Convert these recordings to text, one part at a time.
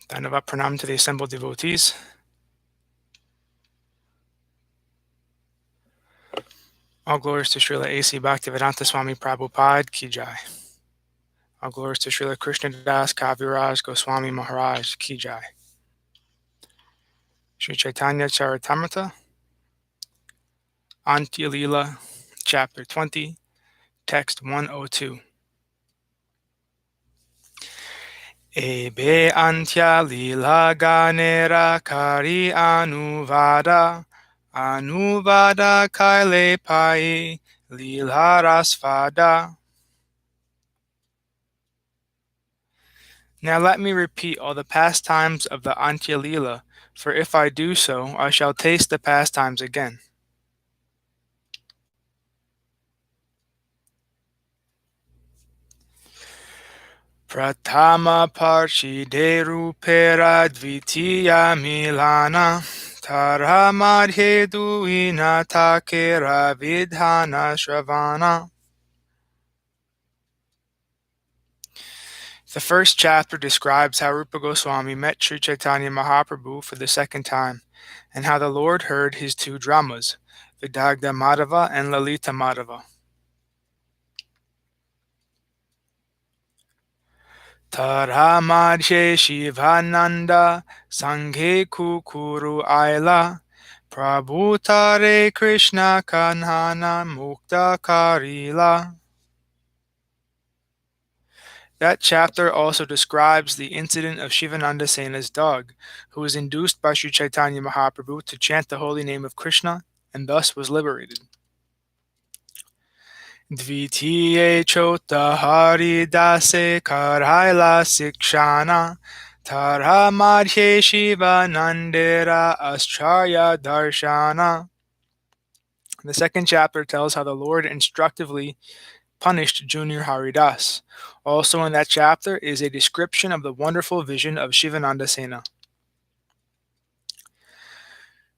Dhanava Pranam to the assembled devotees. All glories to Srila A.C. Bhaktivedanta Swami Prabhupada Ki Jai. All glories to Srila Krishnadas Kaviraj Goswami Maharaj Ki Jai. Śrī Caitanya-caritāmṛta Antya Lila, Chapter 20, Text 102. Ebe Antya Lila Ganera Kari Anuvada Kaile Pai Lila Rasvada. Now let me repeat all the pastimes of the Antya Lila, for if I do so, I shall taste the pastimes again. Pratama Parshide Rupera Dvitiya Milana Tara Madhye Duina Takera Vidhana Shravana. The first chapter describes how Rupa Goswami met Śrī Caitanya Mahaprabhu for the second time, and how the Lord heard his two dramas, Vidagdha Madhava and Lalita Madhava. Tara Madhye Shivananda Sanghe Kukuru Aila Prabhutare Krishna Kanhana Mukta Karila. That chapter also describes the incident of Shivananda Sena's dog, who was induced by Śrī Caitanya Mahaprabhu to chant the holy name of Krishna, and thus was liberated. Dvitiye Chota Hari Dase Karaila Sikshana Tara Madhye Shivanandera Ascharya Darshana. The second chapter tells how the Lord instructively punished Junior Haridas. Also in that chapter is a description of the wonderful vision of Shivananda Sena.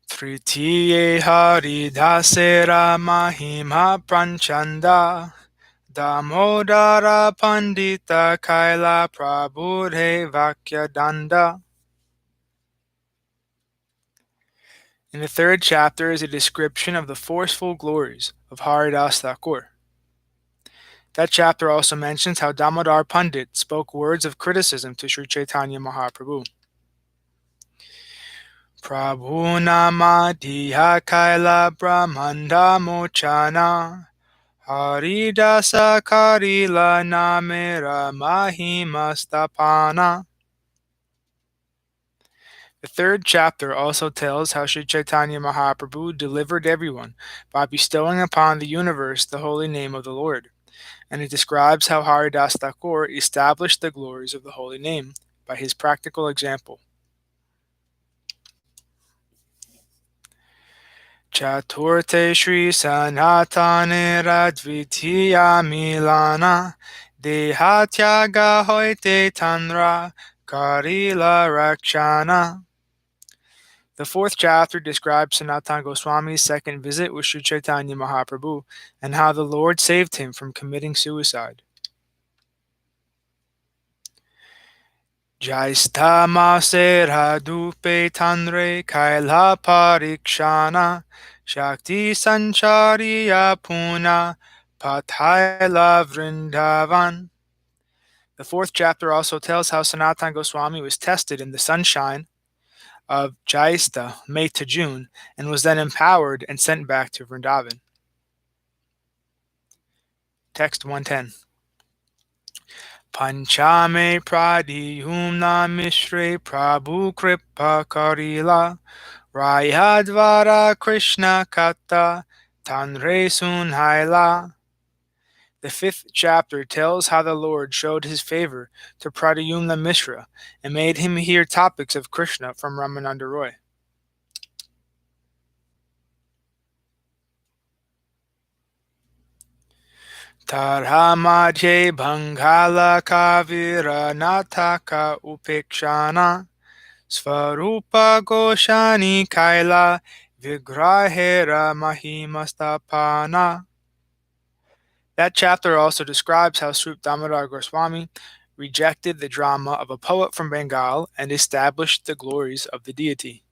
Tritiye Haridasera Mahima Pranchanda Damodara Pandita Kaila Prabhure Vakyadanda. In the third chapter is a description of the forceful glories of Haridas Thakur. That chapter also mentions how Damodar Pandit spoke words of criticism to Śrī Caitanya Mahaprabhu. Prabhu nama diha kaila brahmanda mochana Haridasa karila namera mahimastapana. The third chapter also tells how Śrī Caitanya Mahaprabhu delivered everyone by bestowing upon the universe the holy name of the Lord. And it describes how Haridas Thakur established the glories of the holy name by his practical example. Chaturte Shri Sanatanera Dvitiya Milana Dehatyaga Hoite Tanra Karila Rakshana. The fourth chapter describes Sanatana Goswami's second visit with Śrī Caitanya Mahaprabhu and how the Lord saved him from committing suicide. Jaista Masera Dupe Tanre Kaila Parikshana Shakti Sanchariya Puna Pathaila Vrindavan. The fourth chapter also tells how Sanatana Goswami was tested in the sunshine of Jaista, May to June, and was then empowered and sent back to Vrindavan. Text 110. Panchame pradiyumna mishre prabhu kripa karila Rayadvara Krishna kata tanre sunhaila. The fifth chapter tells how the Lord showed his favor to Pradyumna Mishra and made him hear topics of Krishna from Ramananda Roy. Tarha Madhye Bangala Kavira Nataka Upekshana Svarupa Goshani Kaila Vigrahera Mahimastapana. That chapter also describes how Srup Damodar Goswami rejected the drama of a poet from Bengal, and established the glories of the deity.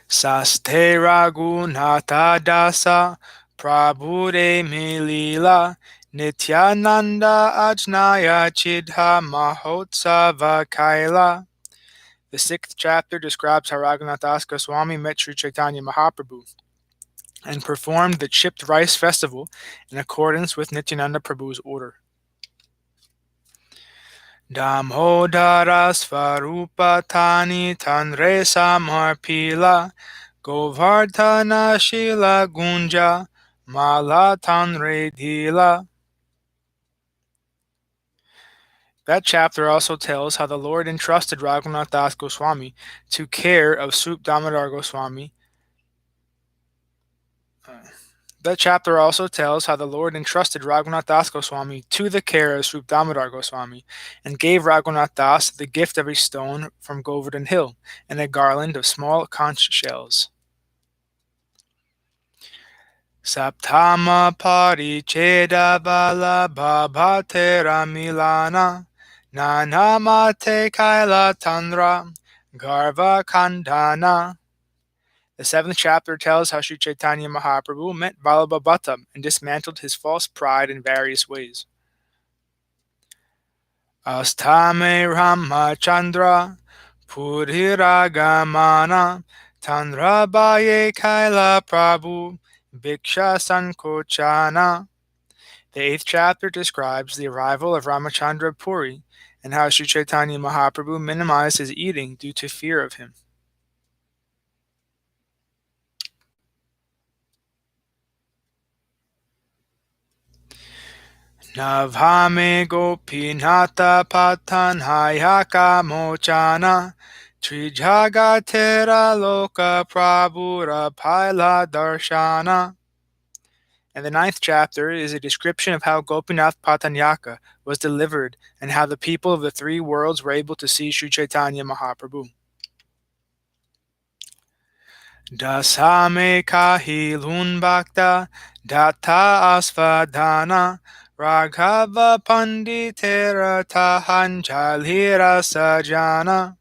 Saste Raghunatha Dasa Prabhure Milila Nityananda Ajnaya Chidha Mahotsava Kaila. The 6th chapter describes how Raghunath Das Goswami met Śrī Caitanya Mahaprabhu and performed the chipped rice festival in accordance with Nityananda Prabhu's order. Damodara Svarupa Tani Tanre Samarpila Govardhana Shila Gunja Mala Tanre Dila. That chapter also tells how the Lord entrusted Raghunath Das Goswami to care of Swarup Damodar Goswami. That chapter also tells how the Lord entrusted Raghunath Das Goswami to the care of Swarup Damodar Goswami, and gave Raghunath Das the gift of a stone from Govardhan Hill and a garland of small conch shells. Saptama Paricheda Vala Bhabatera Milana Nanamate Kaila Tanra Garva Kandana. The 7th chapter tells how Śrī Caitanya Mahaprabhu met Vallabhabhata and dismantled his false pride in various ways. Astame Ramachandra Puriragamana Tanrabaye Kaila Prabhu Bhiksha Sankochana. The 8th chapter describes the arrival of Ramachandra Puri and how Śrī Caitanya Mahaprabhu minimized his eating due to fear of him. Navhame Gopinata Patanhayaka Mochana Trijagatera Loka Prabhura Paila Darshana. And the 9th chapter is a description of how Gopinath Patanyaka was delivered and how the people of the 3 worlds were able to see Śrī Caitanya Mahaprabhu. Dasame Kahilun Bhakta Datta Asvadhana Raghava Panditera Tahanjalira Sajana.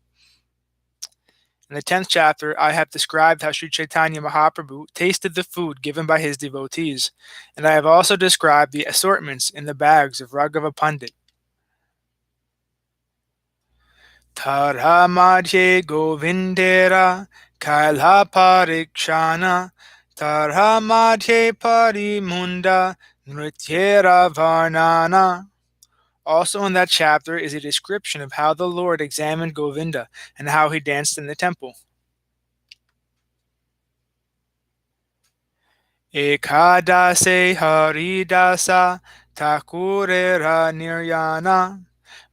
In the 10th chapter, I have described how Śrī Caitanya Mahaprabhu tasted the food given by his devotees, and I have also described the assortments in the bags of Raghava Pandit. Tarha Madhye Govindera Kaila Parikshana Tarha Madhye Parimunda Nrityera Varnana. Also in that chapter is a description of how the Lord examined Govinda and how he danced in the temple. Ekadase Haridasa Takurera Niryana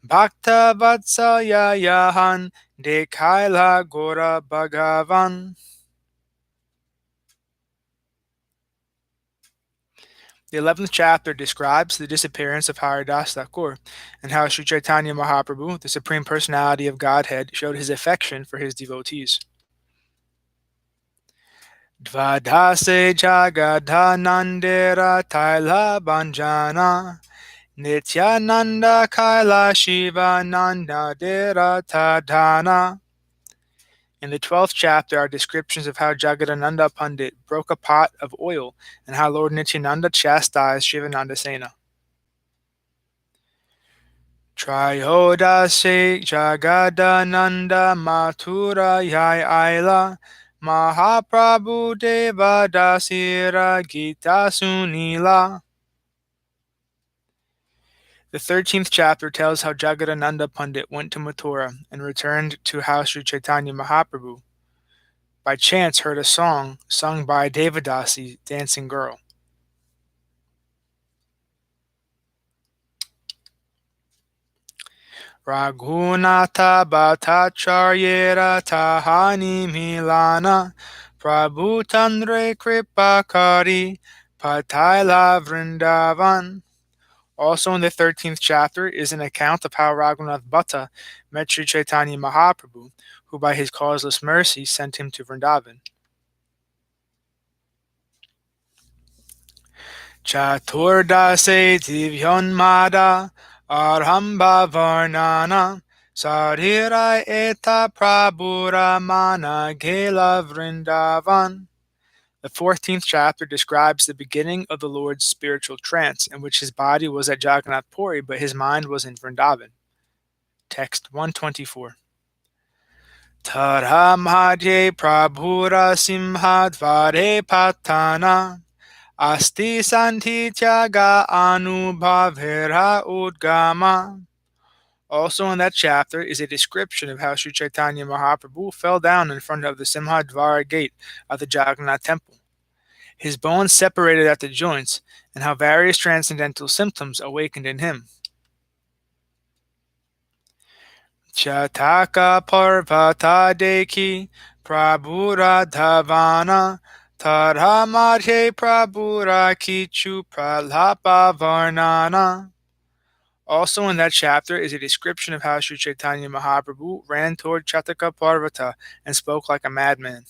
Bhakta Vatsalya Yahan De Kaila Gora Bhagavan. The 11th chapter describes the disappearance of Haridas Thakur and how Śrī Caitanya Mahaprabhu, the Supreme Personality of Godhead, showed his affection for his devotees. Dvadase Jagadhanandera Taila Banjana Nityananda Kaila Shiva Nanda Dera Tadhana. In the 12th chapter are descriptions of how Jagadananda Pandit broke a pot of oil and how Lord Nityananda chastised Shivananda Sena. Trayodase Jagadananda Mathura Yai Aila Mahaprabhu Deva Dasira Gita Sunila. The 13th chapter tells how Jagadananda Pandit went to Mathura and returned to how Śrī Caitanya Mahaprabhu by chance heard a song sung by a Devadasi dancing girl. Raghunatha Bhattacharyera Tahani Milana Prabhu Tandre Kripakari Pataila Vrindavan. Also in the 13th chapter is an account of how Raghunath Bhatta met Śrī Caitanya Mahaprabhu, who by his causeless mercy sent him to Vrindavan. Chaturdase divyonmada arhamba varnana sarira eta prabhura mana gela vrindavan. The 14th chapter describes the beginning of the Lord's spiritual trance, in which his body was at Jagannath Puri, but his mind was in Vrindavan. Text 124. Tara madhye prabhura simhadvare patana asti santityaga anubhavera udgama. Also in that chapter is a description of how Śrī Caitanya Mahaprabhu fell down in front of the Simhadvara gate of the Jagannath temple. His bones separated at the joints, and how various transcendental symptoms awakened in him. Chataka parvata deki prabhura dhavana tara madhe prabhura kichu pralapa varnana. Also in that chapter is a description of how Śrī Caitanya Mahaprabhu ran toward Chataka Parvata and spoke like a madman.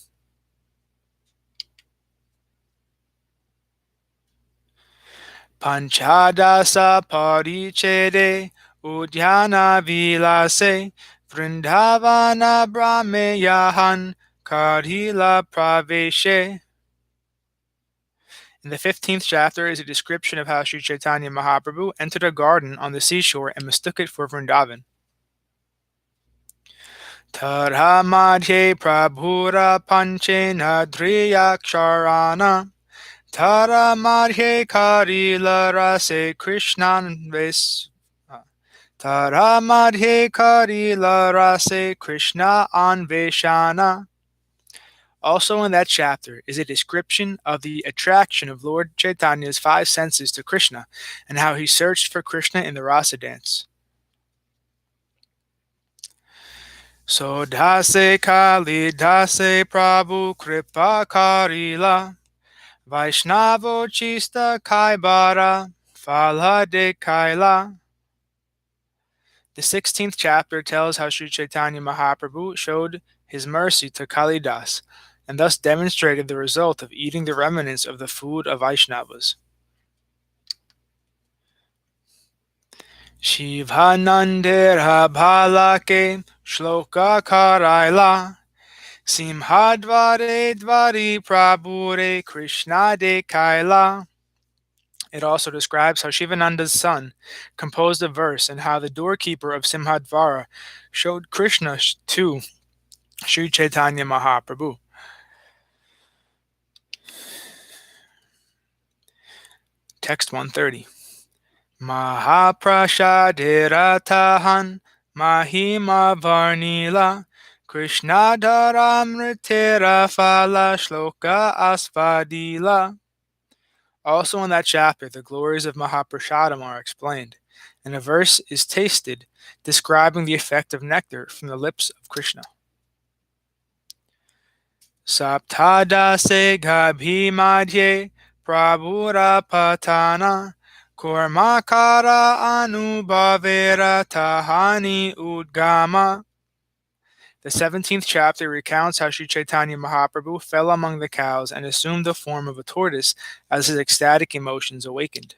Panchadasa parichede udyana vilase vrindavana brahmeyahan karila praveshe. In the 15th chapter is a description of how Śrī Caitanya Mahaprabhu entered a garden on the seashore and mistook it for Vrindavan. Tara madhye prabhura panchena driyaksharana Tara madhye karila rase krishnan ves. Tara madhye karila rase krishna anveshana. Also in that chapter is a description of the attraction of Lord Chaitanya's 5 senses to Krishna and how he searched for Krishna in the rasa dance. So dase kali dase prabhu kripa karila Vaishnavo chista kaibara phala de kaila. The 16th chapter tells how Śrī Caitanya Mahaprabhu showed his mercy to Kalidas and thus demonstrated the result of eating the remnants of the food of Vaishnavas. Shivanandera bhalake shloka karaila Simhadvare dvari prabhure Krishna de kaila. It also describes how Shivananda's son composed a verse and how the doorkeeper of Simhadvara showed Krishna to Śrī Caitanya Mahaprabhu. Text 130. Mahaprashadhiratahan mahima varnila Krishna dharamritera phala shloka asvadila. Also in that chapter, the glories of Mahaprasadam are explained, and a verse is tasted describing the effect of nectar from the lips of Krishna. Saptadase gabhi madhye prabhura patana kurmakara anubhavera tahani udgama. The 17th chapter recounts how Śrī Caitanya Mahaprabhu fell among the cows and assumed the form of a tortoise as his ecstatic emotions awakened.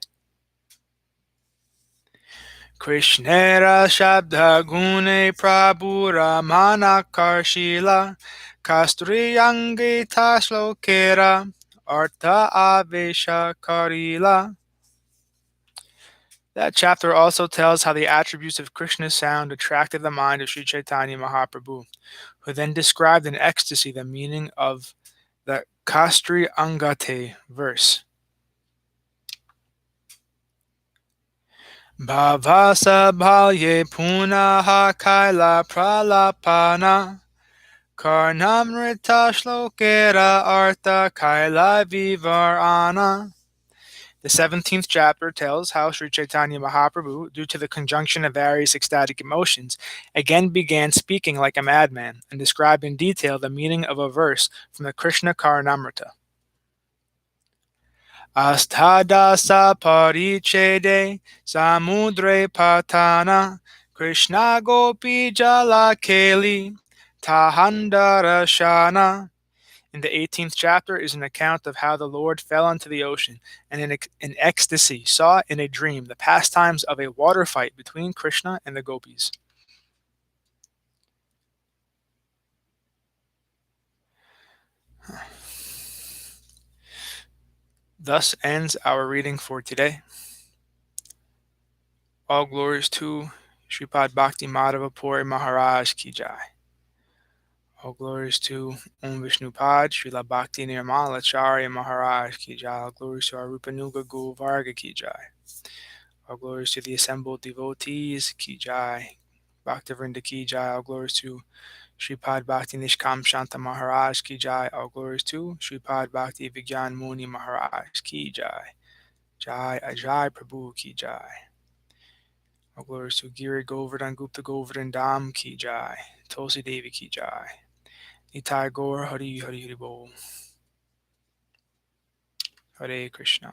Krishnera shabda gune prabhura manakarshila kastriyangi tashlokera artha avesha karila. That chapter also tells how the attributes of Krishna's sound attracted the mind of Śrī Caitanya Mahaprabhu, who then described in ecstasy the meaning of the Kastri Angate verse. Bhavasa bhalye punaha kaila pralapana karnamrita shlokera artha kaila vivarana. The 17th chapter tells how Śrī Caitanya Mahaprabhu, due to the conjunction of various ecstatic emotions, again began speaking like a madman and described in detail the meaning of a verse from the Krishna Karnamrita. Asthadasa parichede samudre patana Krishna gopi jala keli tahandara shana. In the 18th chapter is an account of how the Lord fell into the ocean and in ecstasy saw in a dream the pastimes of a water fight between Krishna and the gopis. Thus ends our reading for today. All glories to Sripad Bhakti Madhava Puri Maharaj Ki Jai. All glories to Om Vishnu Pad Srila Bhakti Nirmala Charya Maharaj Ki Jai. All glories to our Rupanuga Guru Varga Ki Jai. All glories to the assembled devotees Ki Jai. Bhaktivinoda Ki Jai. All glories to Sripad Bhakti Nishkam Shanta Maharaj Ki Jai. All glories to Sripad Bhakti Vigyan Muni Maharaj Ki Jai. Jai Ajai Prabhu Ki Jai. All glories to Giri Govardhan Gupta Govardhan Dham Ki Jai. Tulsi Devi Ki Jai. Nitai Gaur Hari Hari Hari Bol. Hare Krishna.